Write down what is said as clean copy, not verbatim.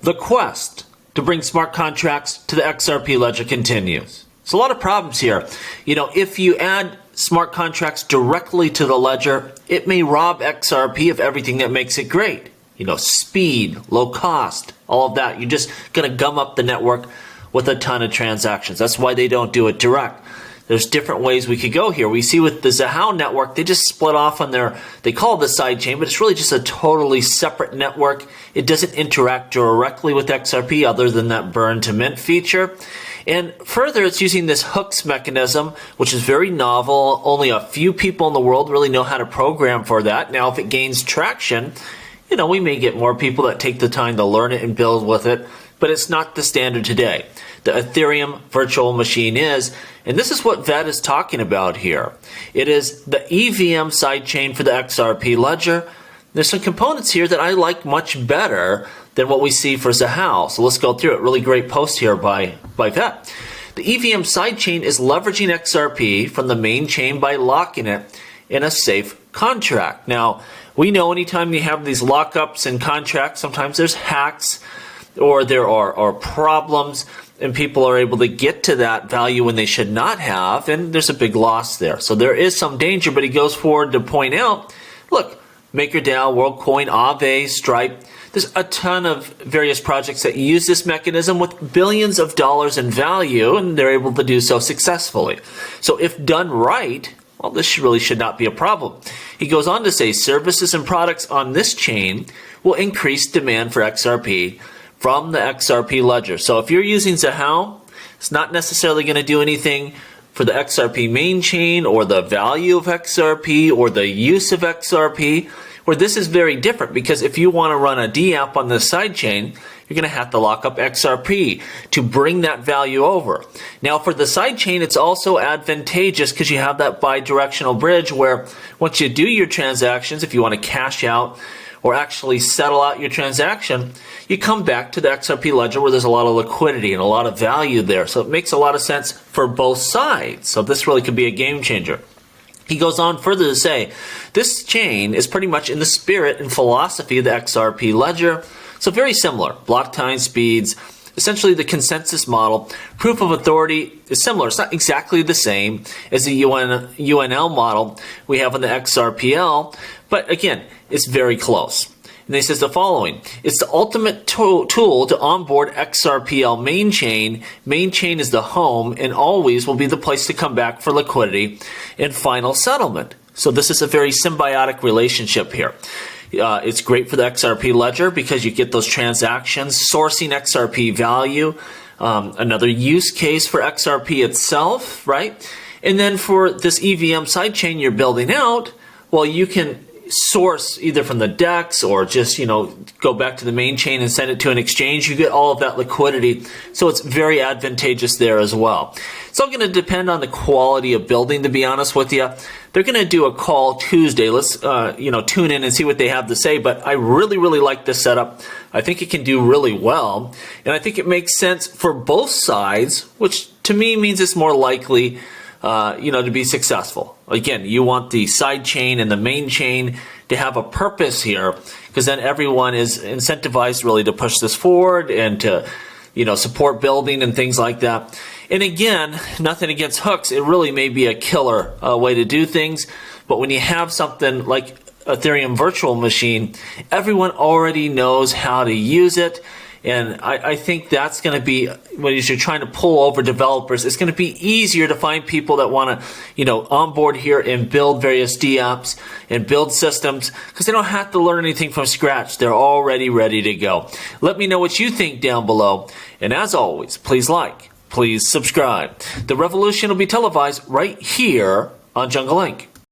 The quest to bring smart contracts to the XRP ledger continues. There's a lot of problems here. If you add smart contracts directly to the ledger, it may rob XRP of everything that makes it great. Speed, low cost, all of that. You're just going to gum up the network with a ton of transactions. That's why they don't do it direct. There's different ways we could go here. We see with the Zhao network, they just split off on they call it the sidechain, but it's really just a totally separate network. It doesn't interact directly with XRP other than that burn to mint feature. And further, it's using this hooks mechanism, which is very novel. Only a few people in the world really know how to program for that. Now, if it gains traction, we may get more people that take the time to learn it and build with it, but it's not the standard today. The Ethereum virtual machine is, and this is what VET is talking about here. It is the EVM sidechain for the XRP ledger. There's some components here that I like much better than what we see for Zhao. So let's go through it. Really great post here by VET. The EVM sidechain is leveraging XRP from the main chain by locking it in a safe contract. Now, we know anytime you have these lockups and contracts, sometimes there's hacks or there are problems, and people are able to get to that value when they should not have, and there's a big loss there. So there is some danger, but he goes forward to point out, look, MakerDAO, WorldCoin, Aave, Stripe, there's a ton of various projects that use this mechanism with billions of dollars in value, and they're able to do so successfully. So if done right, well, this really should not be a problem. He goes on to say services and products on this chain will increase demand for XRP from the XRP ledger. So if you're using Zhao, it's not necessarily going to do anything for the XRP main chain or the value of XRP or the use of XRP, where this is very different, because if you want to run a DApp on the sidechain, you're going to have to lock up XRP to bring that value over. Now for the sidechain, it's also advantageous because you have that bi-directional bridge where once you do your transactions, if you want to cash out or actually settle out your transaction, you come back to the XRP ledger where there's a lot of liquidity and a lot of value there. So it makes a lot of sense for both sides. So this really could be a game changer. He goes on further to say, this chain is pretty much in the spirit and philosophy of the XRP ledger. So very similar, block time speeds, essentially the consensus model. Proof of authority is similar. It's not exactly the same as the UNL model we have on the XRPL, but again, it's very close. And he says the following, it's the ultimate tool to onboard XRPL main chain. Main chain is the home and always will be the place to come back for liquidity and final settlement. So this is a very symbiotic relationship here. It's great for the XRP ledger because you get those transactions, sourcing XRP value, another use case for XRP itself, right? And then for this EVM sidechain you're building out, well, you can source either from the DEX or just, go back to the main chain and send it to an exchange. You get all of that liquidity. So it's very advantageous there as well. It's all going to depend on the quality of building, to be honest with you. They're going to do a call Tuesday. Let's, tune in and see what they have to say. But I really, really like this setup. I think it can do really well. And I think it makes sense for both sides, which to me means it's more likely to be successful. Again, you want the side chain and the main chain to have a purpose here, because then everyone is incentivized really to push this forward and to, support building and things like that. And again, nothing against hooks. It really may be a killer way to do things. But when you have something like Ethereum virtual machine, everyone already knows how to use it. And I think that's going to be, when you're trying to pull over developers, it's going to be easier to find people that want to, onboard here and build various DApps and build systems, because they don't have to learn anything from scratch. They're already ready to go. Let me know what you think down below. And as always, please like, please subscribe. The revolution will be televised right here on Jungle Inc.